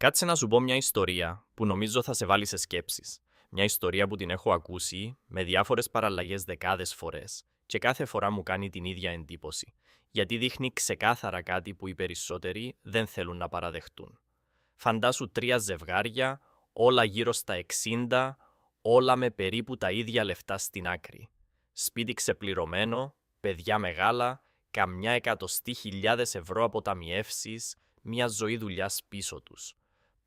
Κάτσε να σου πω μια ιστορία που νομίζω θα σε βάλει σε σκέψεις. Μια ιστορία που την έχω ακούσει με διάφορες παραλλαγές δεκάδες φορές και κάθε φορά μου κάνει την ίδια εντύπωση, γιατί δείχνει ξεκάθαρα κάτι που οι περισσότεροι δεν θέλουν να παραδεχτούν. Φαντάσου 3 ζευγάρια, όλα γύρω στα 60, όλα με περίπου τα ίδια λεφτά στην άκρη. Σπίτι ξεπληρωμένο, παιδιά μεγάλα, καμιά εκατοστή χιλιάδες ευρώ αποταμιεύσεις, μια ζωή δουλειάς πίσω τους.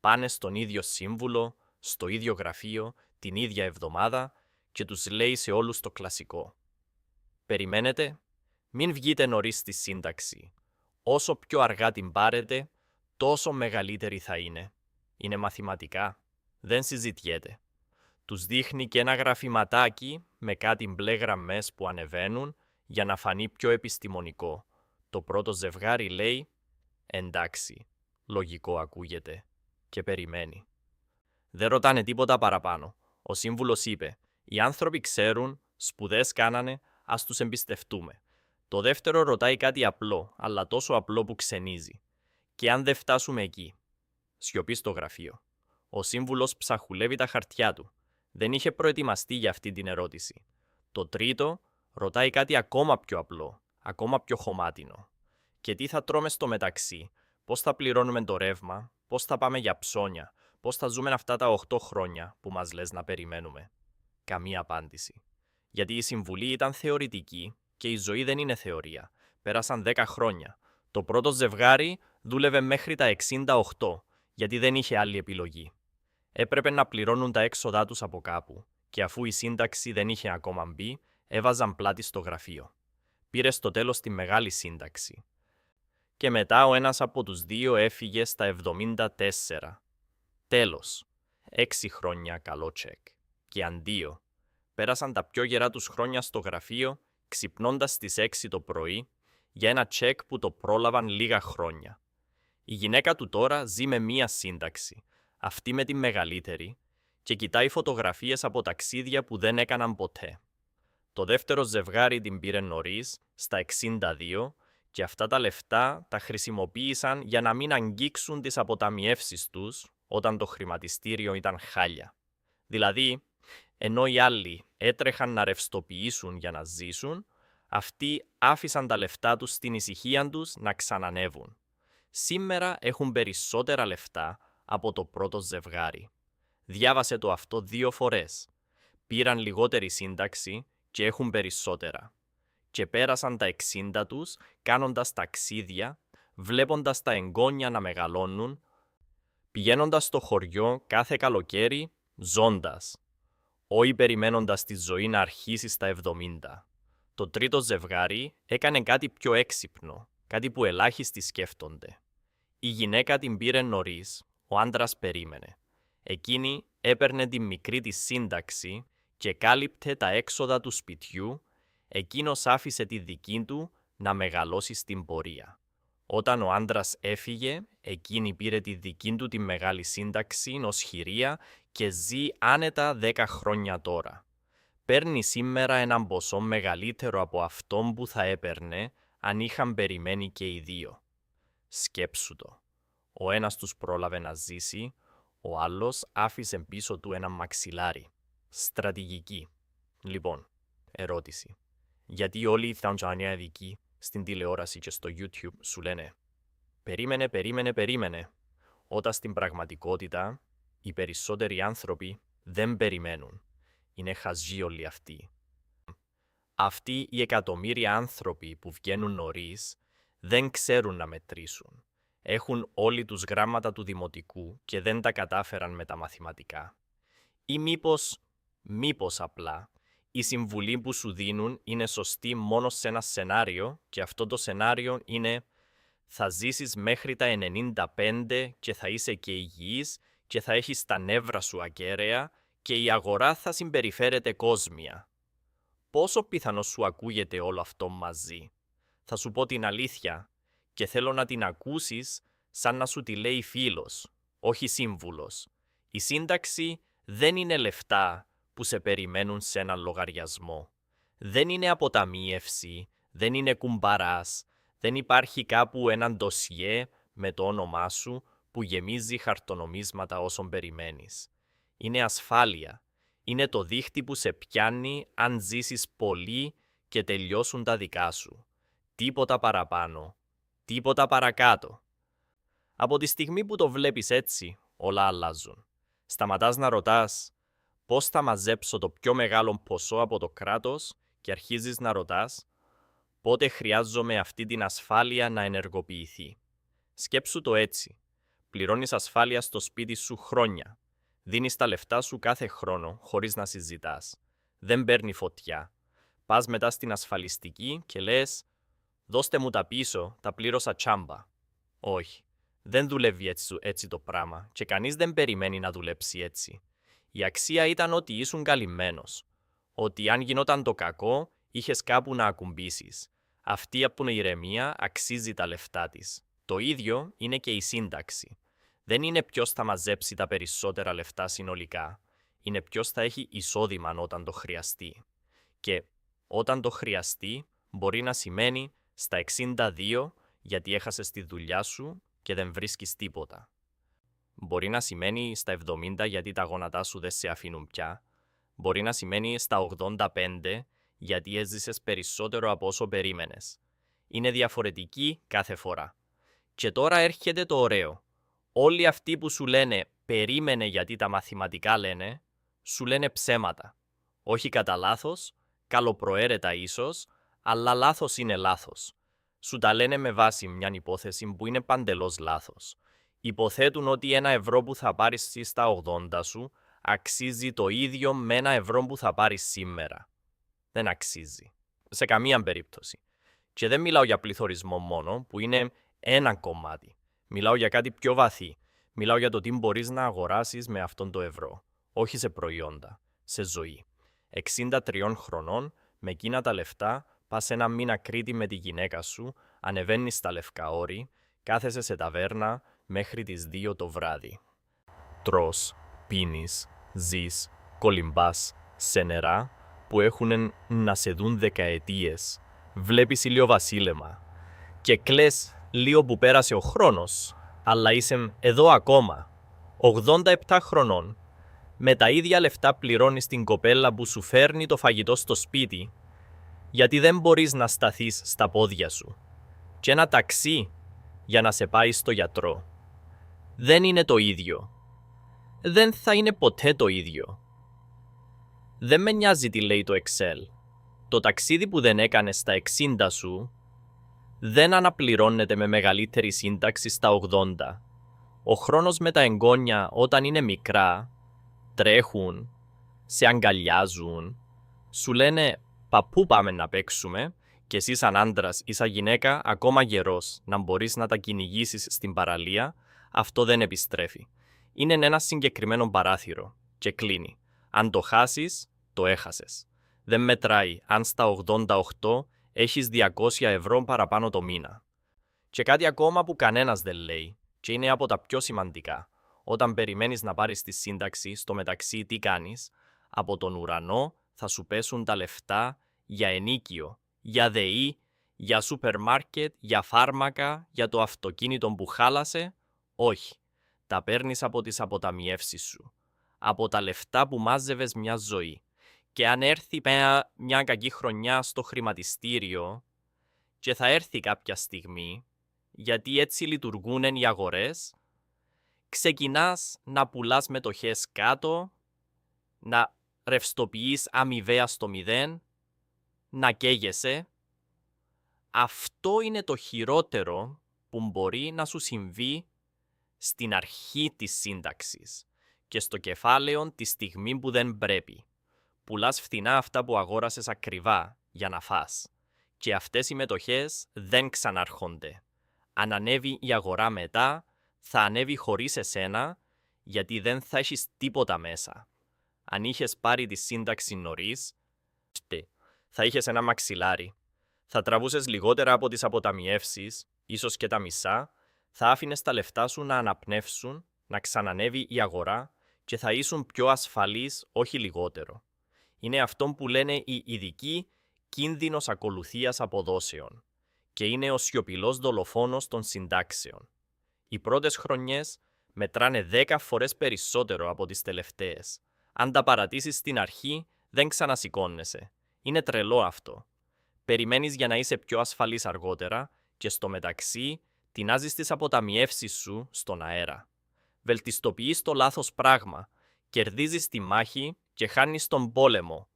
Πάνε στον ίδιο σύμβουλο, στο ίδιο γραφείο, την ίδια εβδομάδα και τους λέει σε όλους το κλασικό. Περιμένετε, μην βγείτε νωρίς στη σύνταξη. Όσο πιο αργά την πάρετε, τόσο μεγαλύτερη θα είναι. Είναι μαθηματικά. Δεν συζητιέται. Τους δείχνει και ένα γραφηματάκι με κάτι μπλε γραμμές που ανεβαίνουν για να φανεί πιο επιστημονικό. Το πρώτο ζευγάρι λέει «Εντάξει, λογικό ακούγεται» και περιμένει. Δεν ρωτάνε τίποτα παραπάνω. Ο σύμβουλος είπε «Οι άνθρωποι ξέρουν, σπουδές κάνανε, ας τους εμπιστευτούμε». Το δεύτερο ρωτάει κάτι απλό, αλλά τόσο απλό που ξενίζει. «Και αν δεν φτάσουμε εκεί?» Σιωπή στο γραφείο. Ο σύμβουλος ψαχουλεύει τα χαρτιά του. Δεν είχε προετοιμαστεί για αυτή την ερώτηση. Το τρίτο ρωτάει κάτι ακόμα πιο απλό, ακόμα πιο χωμάτινο. «Και τι θα τρώμε στο μεταξύ? Πώς θα πληρώνουμε το ρεύμα? Πώς θα πάμε για ψώνια? Πώς θα ζούμε αυτά τα 8 χρόνια που μας λες να περιμένουμε?» Καμία απάντηση. Γιατί η συμβουλή ήταν θεωρητική και η ζωή δεν είναι θεωρία. Πέρασαν 10 χρόνια. Το πρώτο ζευγάρι δούλευε μέχρι τα 68, γιατί δεν είχε άλλη επιλογή. Έπρεπε να πληρώνουν τα έξοδά τους από κάπου, και αφού η σύνταξη δεν είχε ακόμα μπει, έβαζαν πλάτη στο γραφείο. Πήρε στο τέλος τη μεγάλη σύνταξη. Και μετά ο ένας από τους δύο έφυγε στα 74. Τέλος. 6 χρόνια καλό τσεκ. Και αντίο. Πέρασαν τα πιο γερά τους χρόνια στο γραφείο, ξυπνώντας στις 6 το πρωί, για ένα τσεκ που το πρόλαβαν λίγα χρόνια. Η γυναίκα του τώρα ζει με μία σύνταξη, αυτή με τη μεγαλύτερη, και κοιτάει φωτογραφίες από ταξίδια που δεν έκαναν ποτέ. Το δεύτερο ζευγάρι την πήρε νωρίς, στα 62, και αυτά τα λεφτά τα χρησιμοποίησαν για να μην αγγίξουν τις αποταμιεύσεις τους όταν το χρηματιστήριο ήταν χάλια. Δηλαδή, ενώ οι άλλοι έτρεχαν να ρευστοποιήσουν για να ζήσουν, αυτοί άφησαν τα λεφτά τους στην ησυχία τους να ξανανεύουν. Σήμερα έχουν περισσότερα λεφτά από το πρώτο ζευγάρι. Διάβασε το αυτό 2 φορές. Πήραν λιγότερη σύνταξη και έχουν περισσότερα. Και πέρασαν τα 60 τους κάνοντας ταξίδια, βλέποντας τα εγγόνια να μεγαλώνουν, πηγαίνοντας στο χωριό κάθε καλοκαίρι, ζώντας. Όχι περιμένοντας τη ζωή να αρχίσει στα 70. Το τρίτο ζευγάρι έκανε κάτι πιο έξυπνο, κάτι που ελάχιστοι σκέφτονται. Η γυναίκα την πήρε νωρίς, ο άντρας περίμενε. Εκείνη έπαιρνε τη μικρή της σύνταξη και κάλυπτε τα έξοδα του σπιτιού, εκείνος άφησε τη δική του να μεγαλώσει στην πορεία. Όταν ο άντρας έφυγε, εκείνη πήρε τη δική του τη μεγάλη σύνταξη ως χειρία και ζει άνετα 10 χρόνια τώρα. Παίρνει σήμερα έναν ποσό μεγαλύτερο από αυτόν που θα έπαιρνε αν είχαν περιμένει και οι δύο. Σκέψου το. Ο ένας τους πρόλαβε να ζήσει, ο άλλος άφησε πίσω του ένα μαξιλάρι. Στρατηγική. Λοιπόν, ερώτηση. Γιατί όλοι οι θαντζανιάδικοι στην τηλεόραση και στο YouTube σου λένε «Περίμενε», όταν στην πραγματικότητα οι περισσότεροι άνθρωποι δεν περιμένουν. Είναι χαζοί όλοι αυτοί. Αυτοί οι εκατομμύρια άνθρωποι που βγαίνουν νωρίς δεν ξέρουν να μετρήσουν. Έχουν όλοι τους γράμματα του δημοτικού και δεν τα κατάφεραν με τα μαθηματικά. Ή μήπως απλά η συμβουλή που σου δίνουν είναι σωστή μόνο σε ένα σενάριο και αυτό το σενάριο είναι θα ζήσεις μέχρι τα 95 και θα είσαι και υγιής και θα έχεις τα νεύρα σου ακέραια και η αγορά θα συμπεριφέρεται κόσμια. Πόσο πιθανό σου ακούγεται όλο αυτό μαζί? Θα σου πω την αλήθεια και θέλω να την ακούσεις σαν να σου τη λέει φίλος, όχι σύμβουλος. Η σύνταξη δεν είναι λεφτά που σε περιμένουν σε έναν λογαριασμό. Δεν είναι αποταμίευση, δεν είναι κουμπαράς, δεν υπάρχει κάπου έναν ντοσιέ με το όνομά σου που που γεμίζει χαρτονομίσματα όσων περιμένεις. Είναι ασφάλεια. Είναι το δίχτυ που σε πιάνει αν ζήσεις πολύ και τελειώσουν τα δικά σου. Τίποτα παραπάνω. Τίποτα παρακάτω. Από τη στιγμή που το βλέπεις έτσι, όλα αλλάζουν. Σταματάς να ρωτάς πώς θα μαζέψω το πιο μεγάλο ποσό από το κράτος και αρχίζεις να ρωτάς πότε χρειάζομαι αυτή την ασφάλεια να ενεργοποιηθεί. Σκέψου το έτσι. Πληρώνεις ασφάλεια στο σπίτι σου χρόνια. Δίνεις τα λεφτά σου κάθε χρόνο χωρίς να συζητάς. Δεν παίρνει φωτιά. Πας μετά στην ασφαλιστική και λες «Δώστε μου τα πίσω, τα πλήρωσα τσάμπα». Όχι. Δεν δουλεύει έτσι το πράγμα και κανείς δεν περιμένει να δουλέψει έτσι. Η αξία ήταν ότι ήσουν καλυμμένος. Ότι αν γινόταν το κακό, είχες κάπου να ακουμπήσεις. Αυτή από την ηρεμία αξίζει τα λεφτά της. Το ίδιο είναι και η σύνταξη. Δεν είναι ποιος θα μαζέψει τα περισσότερα λεφτά συνολικά. Είναι ποιος θα έχει εισόδημα όταν το χρειαστεί. Και όταν το χρειαστεί, μπορεί να σημαίνει στα 62 γιατί έχασες τη δουλειά σου και δεν βρίσκεις τίποτα. Μπορεί να σημαίνει στα 70 γιατί τα γόνατά σου δεν σε αφήνουν πια. Μπορεί να σημαίνει στα 85 γιατί έζησες περισσότερο από όσο περίμενες. Είναι διαφορετική κάθε φορά. Και τώρα έρχεται το ωραίο. Όλοι αυτοί που σου λένε «περίμενε γιατί τα μαθηματικά λένε», σου λένε ψέματα. Όχι κατά λάθος, καλοπροαίρετα ίσως, αλλά λάθος είναι λάθος. Σου τα λένε με βάση μια υπόθεση που είναι παντελώς λάθος. Υποθέτουν ότι 1 ευρώ που θα πάρεις στα 80 σου αξίζει το ίδιο με 1 ευρώ που θα πάρεις σήμερα. Δεν αξίζει. Σε καμία περίπτωση. Και δεν μιλάω για πληθωρισμό μόνο, που είναι ένα κομμάτι. Μιλάω για κάτι πιο βαθύ. Μιλάω για το τι μπορείς να αγοράσεις με αυτόν το ευρώ. Όχι σε προϊόντα, σε ζωή. 63 χρονών, με εκείνα τα λεφτά, πας ένα μήνα Κρήτη με τη γυναίκα σου, ανεβαίνεις στα Λευκαόρη, κάθεσαι σε ταβέρνα μέχρι τις 2 το βράδυ. Τρως, πίνεις, ζεις, κολυμπάς σε νερά που έχουν να σε δουν δεκαετίες. Βλέπεις ηλιοβασίλεμα και κλαις λίγο που πέρασε ο χρόνος, αλλά είσαι εδώ ακόμα, 87 χρονών. Με τα ίδια λεφτά πληρώνεις την κοπέλα που σου φέρνει το φαγητό στο σπίτι, γιατί δεν μπορείς να σταθείς στα πόδια σου. Και ένα ταξί για να σε πάει στο γιατρό. Δεν είναι το ίδιο. Δεν θα είναι ποτέ το ίδιο. Δεν με νοιάζει τι λέει το Excel. Το ταξίδι που δεν έκανες στα 60 σου δεν αναπληρώνεται με μεγαλύτερη σύνταξη στα 80. Ο χρόνος με τα εγγόνια όταν είναι μικρά, τρέχουν, σε αγκαλιάζουν, σου λένε «Παππού πάμε να παίξουμε» και εσύ σαν άντρας ή σαν γυναίκα ακόμα γερός να μπορείς να τα κυνηγήσεις στην παραλία, αυτό δεν επιστρέφει. Είναι ένα συγκεκριμένο παράθυρο και κλείνει. Αν το χάσεις, το έχασες. Δεν μετράει αν στα 88 έχεις 200 ευρώ παραπάνω το μήνα. Και κάτι ακόμα που κανένας δεν λέει και είναι από τα πιο σημαντικά. Όταν περιμένεις να πάρεις τη σύνταξη, στο μεταξύ τι κάνεις? Από τον ουρανό θα σου πέσουν τα λεφτά για ενοίκιο, για ΔΕΗ, για σούπερ μάρκετ, για φάρμακα, για το αυτοκίνητο που χάλασε. Όχι. Τα παίρνεις από τις αποταμιεύσεις σου. Από τα λεφτά που μάζευες μια ζωή. Και αν έρθει μια κακή χρονιά στο χρηματιστήριο, και θα έρθει κάποια στιγμή, γιατί έτσι λειτουργούν οι αγορές, ξεκινάς να πουλάς μετοχές κάτω, να ρευστοποιείς αμοιβαία στο 0, να καίγεσαι. Αυτό είναι το χειρότερο που μπορεί να σου συμβεί στην αρχή της σύνταξης και στο κεφάλαιο τη στιγμή που δεν πρέπει. Πουλάς φθηνά αυτά που αγόρασες ακριβά για να φας. Και αυτές οι μετοχές δεν ξανάρχονται. Αν ανέβει η αγορά μετά, θα ανέβει χωρίς εσένα, γιατί δεν θα έχεις τίποτα μέσα. Αν είχες πάρει τη σύνταξη νωρίς, θα είχες ένα μαξιλάρι. Θα τραβούσες λιγότερα από τις αποταμιεύσεις, ίσως και τα μισά, θα άφηνες τα λεφτά σου να αναπνεύσουν, να ξανανεύει η αγορά και θα ήσουν πιο ασφαλής, όχι λιγότερο. Είναι αυτό που λένε οι ειδικοί κίνδυνος ακολουθίας αποδόσεων και είναι ο σιωπηλός δολοφόνος των συντάξεων. Οι πρώτες χρονιές μετράνε 10 φορές περισσότερο από τις τελευταίες. Αν τα παρατήσεις στην αρχή, δεν ξανασηκώνεσαι. Είναι τρελό αυτό. Περιμένεις για να είσαι πιο ασφαλής αργότερα και στο μεταξύ τεινάζεις τις αποταμιεύσεις σου στον αέρα. Βελτιστοποιείς το λάθος πράγμα, κερδίζεις τη μάχη και χάνεις τον πόλεμο.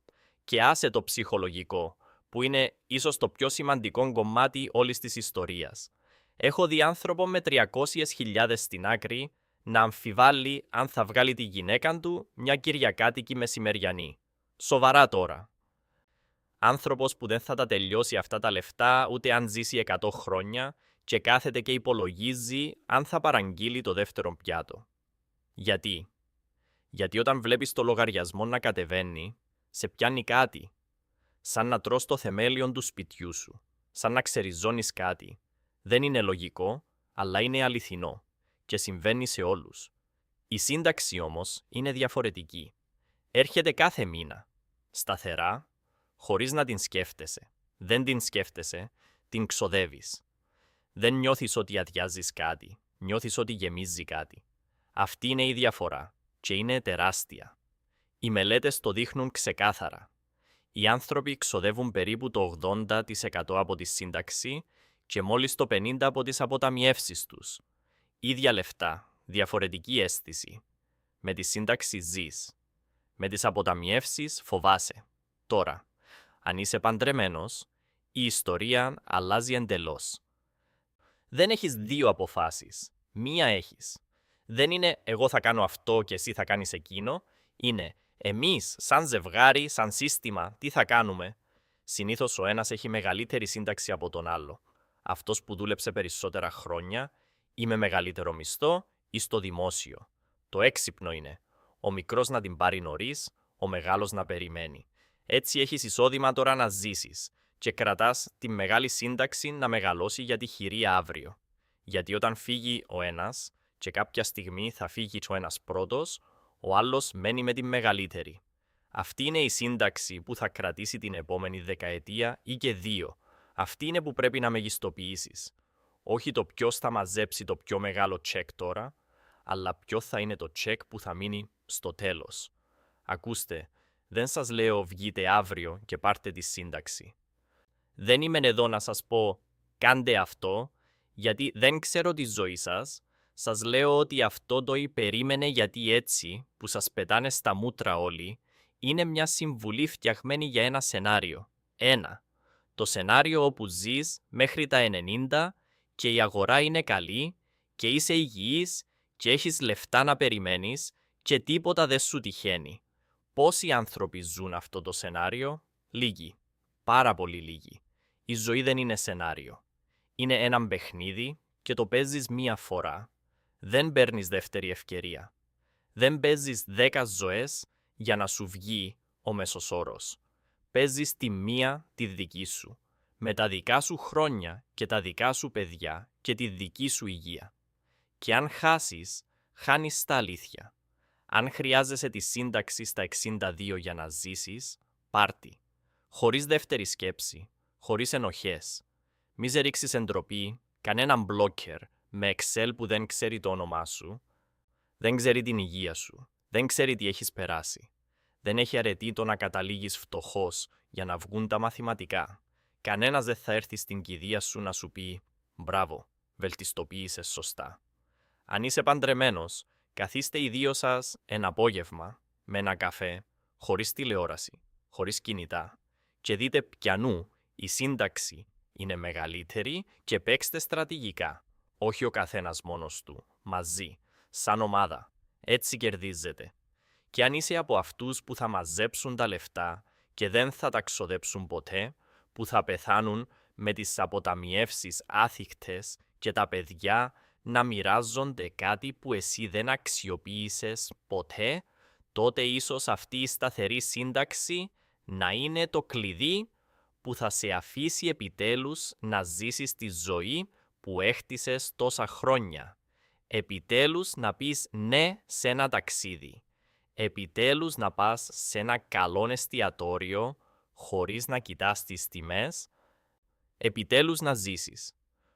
Και άσε το ψυχολογικό, που είναι ίσως το πιο σημαντικό κομμάτι όλης της ιστορίας. Έχω δει άνθρωπο με 300.000 στην άκρη να αμφιβάλλει αν θα βγάλει τη γυναίκα του μια κυριακάτικη μεσημεριανή. Σοβαρά τώρα. Άνθρωπος που δεν θα τα τελειώσει αυτά τα λεφτά ούτε αν ζήσει 100 χρόνια και κάθεται και υπολογίζει αν θα παραγγείλει το δεύτερο πιάτο. Γιατί? Γιατί όταν βλέπεις το λογαριασμό να κατεβαίνει, σε πιάνει κάτι. Σαν να τρως το θεμέλιο του σπιτιού σου. Σαν να ξεριζώνεις κάτι. Δεν είναι λογικό, αλλά είναι αληθινό. Και συμβαίνει σε όλους. Η σύνταξη όμως είναι διαφορετική. Έρχεται κάθε μήνα. Σταθερά, χωρίς να την σκέφτεσαι. Δεν την σκέφτεσαι, την ξοδεύεις. Δεν νιώθεις ότι αδειάζεις κάτι. Νιώθεις ότι γεμίζει κάτι. Αυτή είναι η διαφορά. Και είναι τεράστια. Οι μελέτες το δείχνουν ξεκάθαρα. Οι άνθρωποι ξοδεύουν περίπου το 80% από τη σύνταξη και μόλις το 50% από τις αποταμιεύσεις τους. Ίδια λεφτά, διαφορετική αίσθηση. Με τη σύνταξη ζεις. Με τις αποταμιεύσεις φοβάσαι. Τώρα, αν είσαι παντρεμένος, η ιστορία αλλάζει εντελώς. Δεν έχεις δύο αποφάσεις. Μία έχεις. Δεν είναι εγώ θα κάνω αυτό και εσύ θα κάνεις εκείνο. Είναι εμείς, σαν ζευγάρι, σαν σύστημα, τι θα κάνουμε. Συνήθως ο ένας έχει μεγαλύτερη σύνταξη από τον άλλο. Αυτός που δούλεψε περισσότερα χρόνια ή με μεγαλύτερο μισθό ή στο δημόσιο. Το έξυπνο είναι. Ο μικρός να την πάρει νωρίς, ο μεγάλος να περιμένει. Έτσι έχεις εισόδημα τώρα να ζήσεις και κρατάς τη μεγάλη σύνταξη να μεγαλώσει για τη χειρία αύριο. Γιατί όταν φύγει ο ένας και κάποια στιγμή θα φύγει ο ένας πρώτος, ο άλλος μένει με τη μεγαλύτερη. Αυτή είναι η σύνταξη που θα κρατήσει την επόμενη δεκαετία ή και 2. Αυτή είναι που πρέπει να μεγιστοποιήσεις. Όχι το ποιος θα μαζέψει το πιο μεγάλο τσεκ τώρα, αλλά ποιο θα είναι το τσεκ που θα μείνει στο τέλος. Ακούστε, δεν σας λέω βγείτε αύριο και πάρτε τη σύνταξη. Δεν είμαι εδώ να σας πω κάντε αυτό, γιατί δεν ξέρω τη ζωή σας. Σας λέω ότι αυτό το περίμενε γιατί έτσι, που σας πετάνε στα μούτρα όλοι, είναι μια συμβουλή φτιαγμένη για ένα σενάριο. Το σενάριο όπου ζεις μέχρι τα 90 και η αγορά είναι καλή και είσαι υγιής και έχεις λεφτά να περιμένεις και τίποτα δεν σου τυχαίνει. Πόσοι άνθρωποι ζουν αυτό το σενάριο? Λίγοι. Πάρα πολύ λίγοι. Η ζωή δεν είναι σενάριο. Είναι ένα παιχνίδι και το παίζεις μία φορά. Δεν παίρνεις δεύτερη ευκαιρία. Δεν παίζεις 10 ζωές για να σου βγει ο μέσος όρος. Παίζεις τη μία τη δική σου, με τα δικά σου χρόνια και τα δικά σου παιδιά και τη δική σου υγεία. Και αν χάσεις, χάνεις τα αλήθεια. Αν χρειάζεσαι τη σύνταξη στα 62 για να ζήσεις, πάρτι. Χωρίς δεύτερη σκέψη, χωρίς ενοχές. Μη σε ρίξεις εντροπή, κανέναν μπλόκερ με Excel που δεν ξέρει το όνομά σου, δεν ξέρει την υγεία σου, δεν ξέρει τι έχεις περάσει. Δεν έχει αρετή το να καταλήγεις φτωχός για να βγουν τα μαθηματικά. Κανένας δεν θα έρθει στην κηδεία σου να σου πει «Μπράβο, βελτιστοποίησες σωστά». Αν είσαι παντρεμένος, καθίστε οι δύο σας ένα απόγευμα με ένα καφέ, χωρίς τηλεόραση, χωρίς κινητά και δείτε ποιανού η σύνταξη είναι μεγαλύτερη και παίξτε στρατηγικά. Όχι ο καθένας μόνος του, μαζί, σαν ομάδα. Έτσι κερδίζετε. Και αν είσαι από αυτούς που θα μαζέψουν τα λεφτά και δεν θα τα ξοδέψουν ποτέ, που θα πεθάνουν με τις αποταμιεύσεις άθικτες και τα παιδιά να μοιράζονται κάτι που εσύ δεν αξιοποίησες ποτέ, τότε ίσως αυτή η σταθερή σύνταξη να είναι το κλειδί που θα σε αφήσει επιτέλους να ζήσεις τη ζωή που έχτισες τόσα χρόνια. Επιτέλους να πεις ναι σε ένα ταξίδι. Επιτέλους να πας σε ένα καλό εστιατόριο χωρίς να κοιτάς τις τιμές. Επιτέλους να ζήσεις.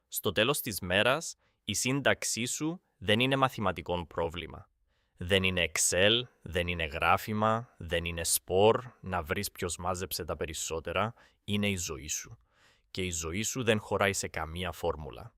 Στο τέλος της μέρας, η σύνταξή σου Δεν είναι μαθηματικό πρόβλημα. Δεν είναι Excel, δεν είναι γράφημα, δεν είναι σπορ, να βρεις ποιος μάζεψε τα περισσότερα. Είναι η ζωή σου. Και η ζωή σου δεν χωράει σε καμία φόρμουλα.